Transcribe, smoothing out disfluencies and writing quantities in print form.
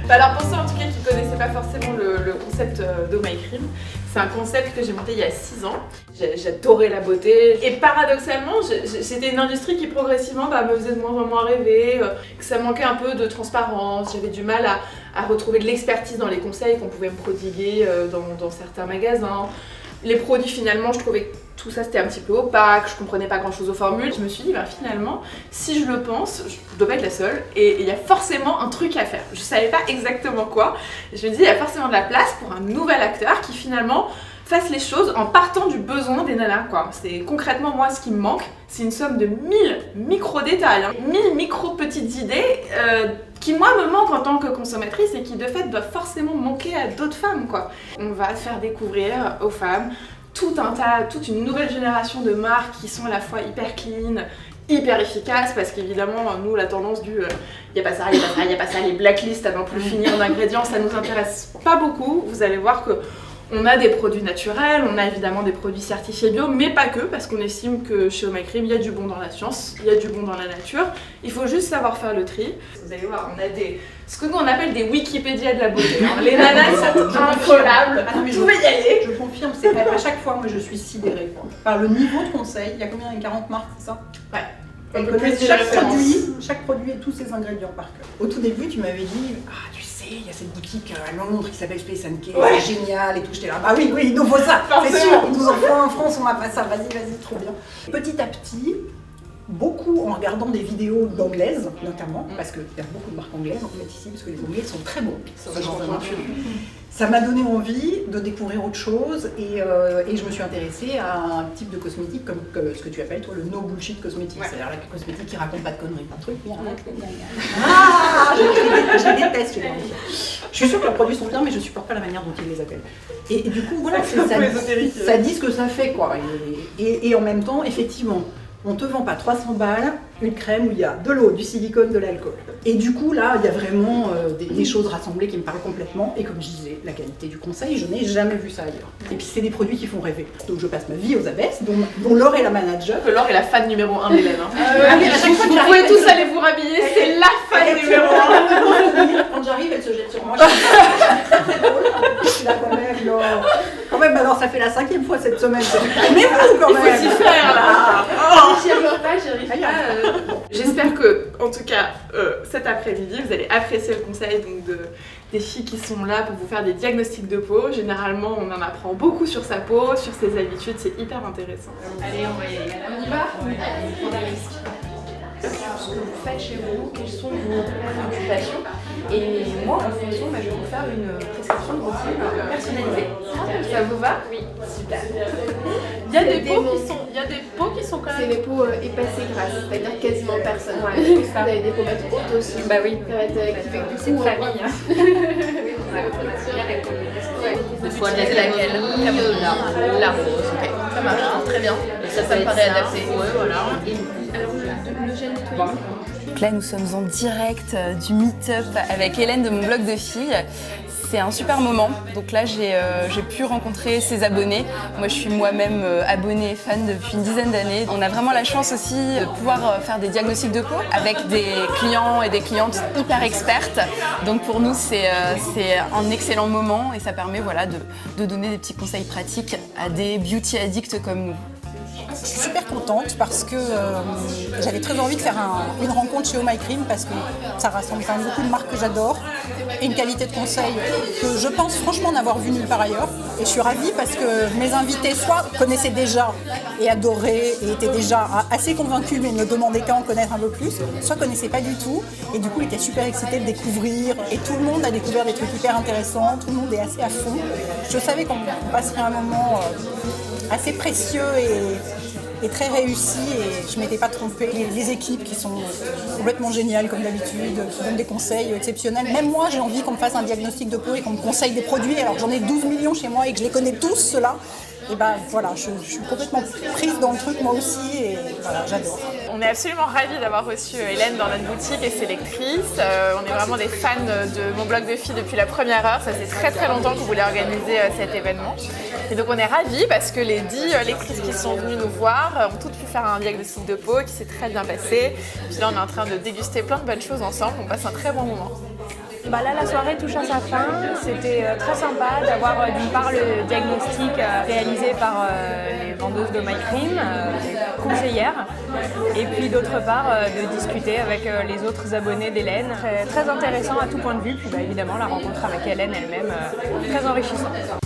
Alors pour ceux en tout cas qui ne connaissaient pas forcément le concept d'O My Cream, c'est un concept que j'ai monté il y a 6 ans. J'adorais la beauté et paradoxalement c'était une industrie qui progressivement me faisait de moins en moins rêver, que ça manquait un peu de transparence, j'avais du mal à retrouver de l'expertise dans les conseils qu'on pouvait me prodiguer dans certains magasins. Les produits finalement je trouvais que tout ça c'était un petit peu opaque, je comprenais pas grand chose aux formules. Je me suis dit finalement si je le pense, je dois pas être la seule et il y a forcément un truc à faire. Je savais pas exactement quoi. Je me dis il y a forcément de la place pour un nouvel acteur qui finalement fasse les choses en partant du besoin des nanas quoi. C'est concrètement moi ce qui me manque, c'est une somme de 1000 micro-détails, 1000 micro-petites idées qui moi me manquent en tant que consommatrice et qui de fait doivent forcément manquer à d'autres femmes quoi. On va faire découvrir aux femmes toute une nouvelle génération de marques qui sont à la fois hyper clean, hyper efficaces, parce qu'évidemment nous la tendance du y a pas ça, y a pas ça, y a pas ça, les blacklists à n'en plus finir d'ingrédients, ça nous intéresse pas beaucoup. Vous allez voir que on a des produits naturels, on a évidemment des produits certifiés bio, mais pas que, parce qu'on estime que chez Oh My Cream, il y a du bon dans la science, il y a du bon dans la nature. Il faut juste savoir faire le tri. Vous allez voir, on a ce que nous on appelle des Wikipédia de la beauté. Les nanas sont incollables, vous pouvez y aller. Je confirme, c'est à chaque fois, moi je suis sidérée par le niveau de conseil. Il y a combien? Il y a 40 marques, c'est ça? Ouais. Elles connaissent chaque produit et tous ses ingrédients par cœur. Au tout début, tu m'avais dit, tu sais, il y a cette boutique à Londres qui s'appelle Space & Cake, c'est génial et tout. J'étais là, bah oui, il nous faut ça, c'est sûr, il nous en faut un en France, on n'a pas ça, vas-y, trop bien. Petit à petit, beaucoup en regardant des vidéos d'anglaises, notamment, parce qu'il y a beaucoup de marques anglaises en fait ici, parce que les anglais sont très bons. Ça m'a donné envie de découvrir autre chose et je me suis intéressée à un type de cosmétique comme ce que tu appelles toi le no bullshit cosmétique, c'est-à-dire la cosmétique qui raconte pas de conneries. Un truc bien, je les déteste. Je suis sûre que leurs produits sont bien, mais je supporte pas la manière dont ils les appellent. Et du coup, voilà, ça dit ce que ça fait quoi. Et en même temps, effectivement, on te vend pas 300 balles une crème où il y a de l'eau, du silicone, de l'alcool. Et du coup, là, il y a vraiment des choses rassemblées qui me parlent complètement. Et comme je disais, la qualité du conseil, je n'ai jamais vu ça ailleurs. Et puis, c'est des produits qui font rêver. Donc, je passe ma vie aux abeilles, dont Laure est la manager. Laure est la fan numéro 1 d'Hélène. Vous pouvez tous aller vous rhabiller, c'est la fan numéro 1. Quand j'arrive, elle se jette sur moi. C'est très drôle. Je suis là quand même, Laure. Quand même, alors ça fait la 5e fois cette semaine. Mais vous, quand même. Il faut s'y faire, là. J'y arrive pas. J'espère que, en tout cas, cet après-midi, vous allez apprécier le conseil des filles qui sont là pour vous faire des diagnostics de peau. Généralement, on en apprend beaucoup sur sa peau, sur ses habitudes, c'est hyper intéressant. Allez, on va y aller. On y va? On prend des risques. Ce que vous faites chez vous, quelles sont vos préoccupations. Et moi, en fonction, je vais vous faire une prescription de routine personnalisée. Ça vous va? Oui. Super. Il y a des peaux qui sont quand même... C'est les peaux épacées grasses, c'est-à-dire quasiment personne. Vous avez des pommettes hautes aussi. Bah oui. Ça va être qui fait que du coup... C'est une famille. Il faut adapter laquelle? La rose. Ok, ça marche. Très bien. Ça me paraît adapté. Ouais, voilà. Alors, le gel tonique. Donc là, nous sommes en direct du meet-up avec Hélène de mon blog de filles. C'est un super moment. Donc là, j'ai pu rencontrer ses abonnés. Moi, je suis moi-même abonnée et fan depuis une dizaine d'années. On a vraiment la chance aussi de pouvoir faire des diagnostics de peau avec des clients et des clientes hyper expertes. Donc pour nous, c'est un excellent moment et ça permet de donner des petits conseils pratiques à des beauty addicts comme nous. Je suis super contente parce que j'avais très envie de faire une rencontre chez Oh My Cream parce que ça rassemble quand même beaucoup de marques que j'adore et une qualité de conseil que je pense franchement n'avoir vue nulle part ailleurs. Et je suis ravie parce que mes invités soit connaissaient déjà et adoraient et étaient déjà assez convaincus mais ne demandaient qu'à en connaître un peu plus, soit connaissaient pas du tout et du coup étaient super excités de découvrir et tout le monde a découvert des trucs hyper intéressants, tout le monde est assez à fond. Je savais qu'on passerait un moment assez précieux et très réussi et je ne m'étais pas trompée. Les équipes qui sont complètement géniales comme d'habitude, qui donnent des conseils exceptionnels. Même moi j'ai envie qu'on me fasse un diagnostic de peau et qu'on me conseille des produits alors que j'en ai 12 millions chez moi et que je les connais tous ceux-là. Et voilà, je suis complètement prise dans le truc moi aussi et voilà, j'adore. On est absolument ravis d'avoir reçu Hélène dans notre boutique et ses lectrices. On est vraiment des fans de mon blog de filles depuis la première heure. Ça fait très très longtemps que vous voulez organiser cet événement. Et donc on est ravis parce que les 10 lectrices qui sont venues nous voir ont toutes pu faire un diagnostic de peau qui s'est très bien passé. Puis là on est en train de déguster plein de bonnes choses ensemble. On passe un très bon moment. Là, la soirée touche à sa fin. C'était très sympa d'avoir d'une part le diagnostic réalisé par les vendeuses de MyCream, les conseillères, et puis d'autre part de discuter avec les autres abonnés d'Hélène. Très intéressant à tout point de vue, puis évidemment la rencontre avec Hélène elle-même, très enrichissante.